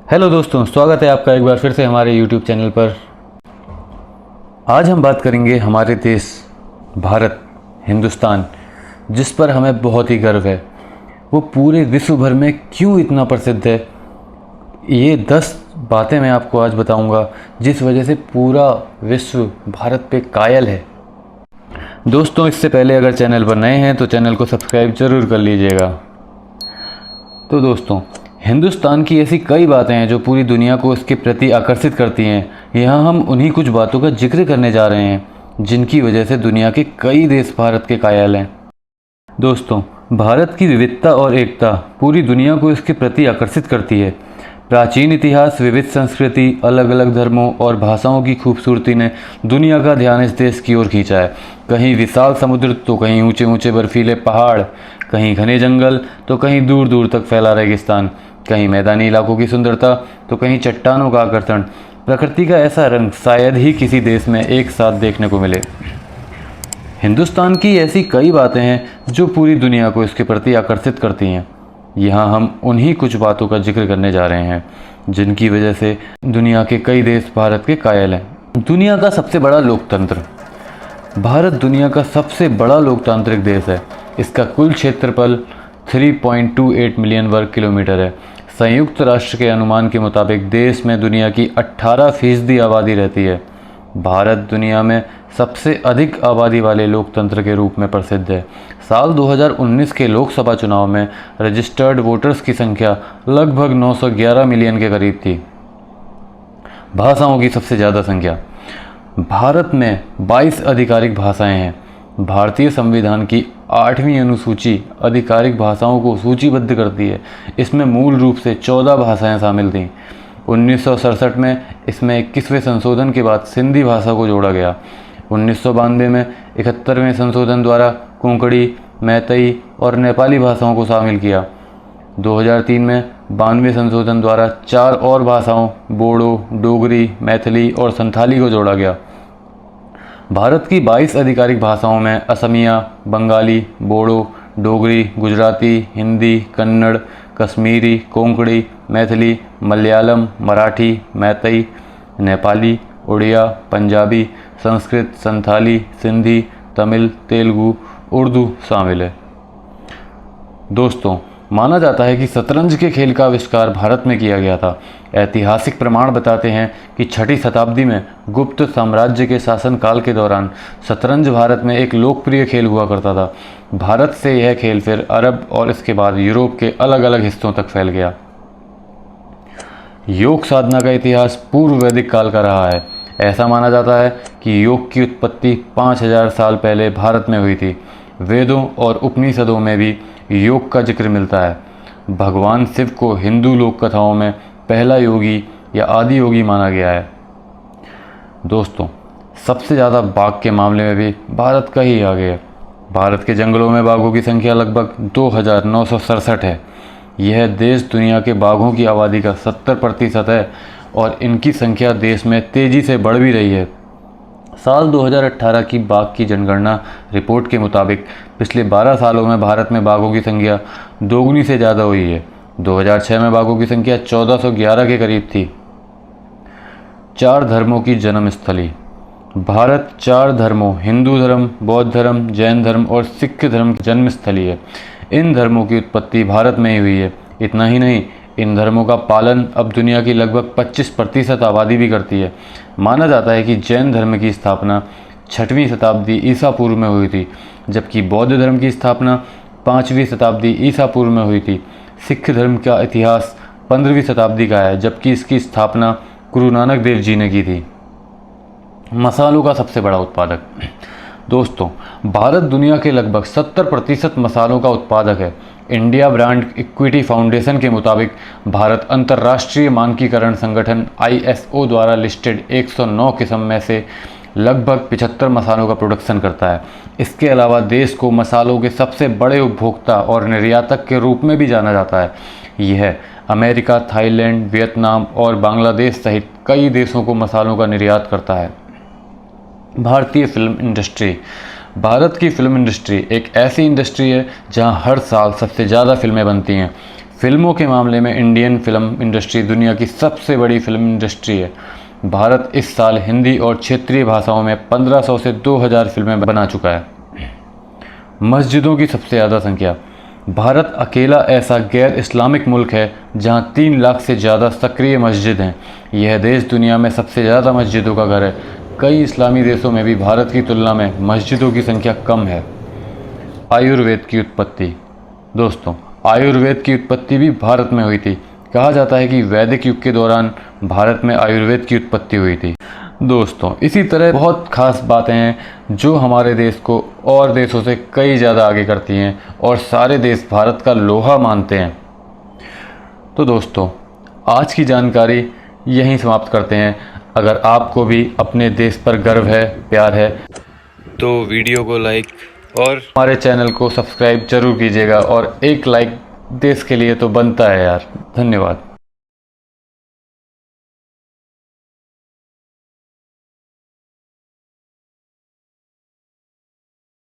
Hello दोस्तों, स्वागत है आपका एक बार फिर से हमारे YouTube चैनल पर। आज हम बात करेंगे हमारे देश भारत, हिंदुस्तान, जिस पर हमें बहुत ही गर्व है। वो पूरे विश्व भर में क्यों इतना प्रसिद्ध है, ये 10 बातें मैं आपको आज बताऊंगा जिस वजह से पूरा विश्व भारत पे कायल है। दोस्तों, इससे पहले अगर चैनल पर नए हैं तो चैनल को सब्सक्राइब ज़रूर कर लीजिएगा। तो दोस्तों, हिंदुस्तान की ऐसी कई बातें हैं जो पूरी दुनिया को इसके प्रति आकर्षित करती हैं। यहाँ हम उन्हीं कुछ बातों का जिक्र करने जा रहे हैं जिनकी वजह से दुनिया के कई देश भारत के कायल हैं। दोस्तों, भारत की विविधता और एकता पूरी दुनिया को इसके प्रति आकर्षित करती है। प्राचीन इतिहास, विविध संस्कृति, अलग अलग धर्मों और भाषाओं की खूबसूरती ने दुनिया का ध्यान इस देश की ओर खींचा है। कहीं विशाल समुद्र तो कहीं ऊंचे ऊंचे बर्फीले पहाड़, कहीं घने जंगल तो कहीं दूर दूर तक फैला रेगिस्तान, कहीं मैदानी इलाकों की सुंदरता तो कहीं चट्टानों का आकर्षण। प्रकृति का ऐसा रंग शायद ही किसी देश में एक साथ देखने को मिले। हिंदुस्तान की ऐसी कई बातें हैं जो पूरी दुनिया को इसके प्रति आकर्षित करती हैं। यहाँ हम उन्हीं कुछ बातों का जिक्र करने जा रहे हैं जिनकी वजह से दुनिया के कई देश भारत के कायल हैं। दुनिया का सबसे बड़ा लोकतंत्र। भारत दुनिया का सबसे बड़ा लोकतांत्रिक देश है। इसका कुल क्षेत्रफल 3.28 मिलियन वर्ग किलोमीटर है। संयुक्त राष्ट्र के अनुमान के मुताबिक देश में दुनिया की 18% आबादी रहती है। भारत दुनिया में सबसे अधिक आबादी वाले लोकतंत्र के रूप में प्रसिद्ध है। साल 2019 के लोकसभा चुनाव में रजिस्टर्ड वोटर्स की संख्या लगभग 911 मिलियन के करीब थी। भाषाओं की सबसे ज़्यादा संख्या। भारत में 22 आधिकारिक भाषाएं हैं। भारतीय संविधान की 8वीं अनुसूची आधिकारिक भाषाओं को सूचीबद्ध करती है। इसमें मूल रूप से 14 भाषाएं शामिल थीं। 1967 में इसमें 21वें संशोधन के बाद सिंधी भाषा को जोड़ा गया। 1992 में 71वें संशोधन द्वारा कोंकणी, मैतई और नेपाली भाषाओं को शामिल किया। 2003 में 92वें संशोधन द्वारा 4 और भाषाओं बोडो, डोगरी, मैथिली और संथाली को जोड़ा गया। भारत की 22 आधिकारिक भाषाओं में असमिया, बंगाली, बोडो, डोगरी, गुजराती, हिंदी, कन्नड़, कश्मीरी, कोंकणी, मैथिली, मलयालम, मराठी, मैतई, नेपाली, उड़िया, पंजाबी, संस्कृत, संथाली, सिंधी, तमिल, तेलुगु, उर्दू शामिल है। दोस्तों, माना जाता है कि शतरंज के खेल का आविष्कार भारत में किया गया था। ऐतिहासिक प्रमाण बताते हैं कि 6वीं शताब्दी में गुप्त साम्राज्य के शासनकाल के दौरान शतरंज भारत में एक लोकप्रिय खेल हुआ करता था। भारत से यह खेल फिर अरब और इसके बाद यूरोप के अलग अलग हिस्सों तक फैल गया। योग साधना का इतिहास पूर्व वैदिक काल का रहा है। ऐसा माना जाता है कि योग की उत्पत्ति 5000 साल पहले भारत में हुई थी। वेदों और उपनिषदों में भी योग का जिक्र मिलता है। भगवान शिव को हिंदू लोक कथाओं में पहला योगी या आदि योगी माना गया है। दोस्तों, सबसे ज़्यादा बाघ के मामले में भी भारत का ही आगे है। भारत के जंगलों में बाघों की संख्या लगभग 2967 है। यह देश दुनिया के बाघों की आबादी का 70% है और इनकी संख्या देश में तेज़ी से बढ़ भी रही है। साल 2018 की बाघ की जनगणना रिपोर्ट के मुताबिक पिछले 12 सालों में भारत में बाघों की संख्या दोगुनी से ज़्यादा हुई है। 2006 में बाघों की संख्या 1411 के करीब थी। 4 धर्मों की जन्मस्थली। भारत 4 धर्मों हिंदू धर्म, बौद्ध धर्म, जैन धर्म और सिख धर्म की जन्मस्थली है। इन धर्मों की उत्पत्ति भारत में ही हुई है। इतना ही नहीं, इन धर्मों का पालन अब दुनिया की लगभग 25% आबादी भी करती है। माना जाता है कि जैन धर्म की स्थापना 6वीं शताब्दी ईसा पूर्व में हुई थी, जबकि बौद्ध धर्म की स्थापना 5वीं शताब्दी ईसा पूर्व में हुई थी। सिख धर्म का इतिहास 15वीं शताब्दी का है, जबकि इसकी स्थापना गुरु नानक देव जी ने की थी। मसालों का सबसे बड़ा उत्पादक। दोस्तों, भारत दुनिया के लगभग 70% मसालों का उत्पादक है। इंडिया ब्रांड इक्विटी फाउंडेशन के मुताबिक भारत अंतर्राष्ट्रीय मानकीकरण संगठन ISO द्वारा लिस्टेड 109 किस्म में से लगभग 75 मसालों का प्रोडक्शन करता है। इसके अलावा देश को मसालों के सबसे बड़े उपभोक्ता और निर्यातक के रूप में भी जाना जाता है। यह अमेरिका, थाईलैंड, वियतनाम और बांग्लादेश सहित कई देशों को मसालों का निर्यात करता है। भारतीय फिल्म इंडस्ट्री। भारत की फिल्म इंडस्ट्री एक ऐसी इंडस्ट्री है जहां हर साल सबसे ज़्यादा फिल्में बनती हैं। फिल्मों के मामले में इंडियन फिल्म इंडस्ट्री दुनिया की सबसे बड़ी फिल्म इंडस्ट्री है। भारत इस साल हिंदी और क्षेत्रीय भाषाओं में 1500 से 2000 फिल्में बना चुका है। मस्जिदों की सबसे ज़्यादा संख्या। भारत अकेला ऐसा गैर इस्लामिक मुल्क है जहां 3 लाख से ज़्यादा सक्रिय मस्जिद हैं। यह देश दुनिया में सबसे ज़्यादा मस्जिदों का घर है। कई इस्लामी देशों में भी भारत की तुलना में मस्जिदों की संख्या कम है। आयुर्वेद की उत्पत्ति। दोस्तों, आयुर्वेद की उत्पत्ति भी भारत में हुई थी। कहा जाता है कि वैदिक युग के दौरान भारत में आयुर्वेद की उत्पत्ति हुई थी। दोस्तों, इसी तरह बहुत खास बातें हैं जो हमारे देश को और देशों से कई ज़्यादा आगे करती हैं और सारे देश भारत का लोहा मानते हैं। तो दोस्तों, आज की जानकारी यहीं समाप्त करते हैं। अगर आपको भी अपने देश पर गर्व है, प्यार है, तो वीडियो को लाइक और हमारे चैनल को सब्सक्राइब जरूर कीजिएगा। और एक लाइक देश के लिए तो बनता है यार। धन्यवाद।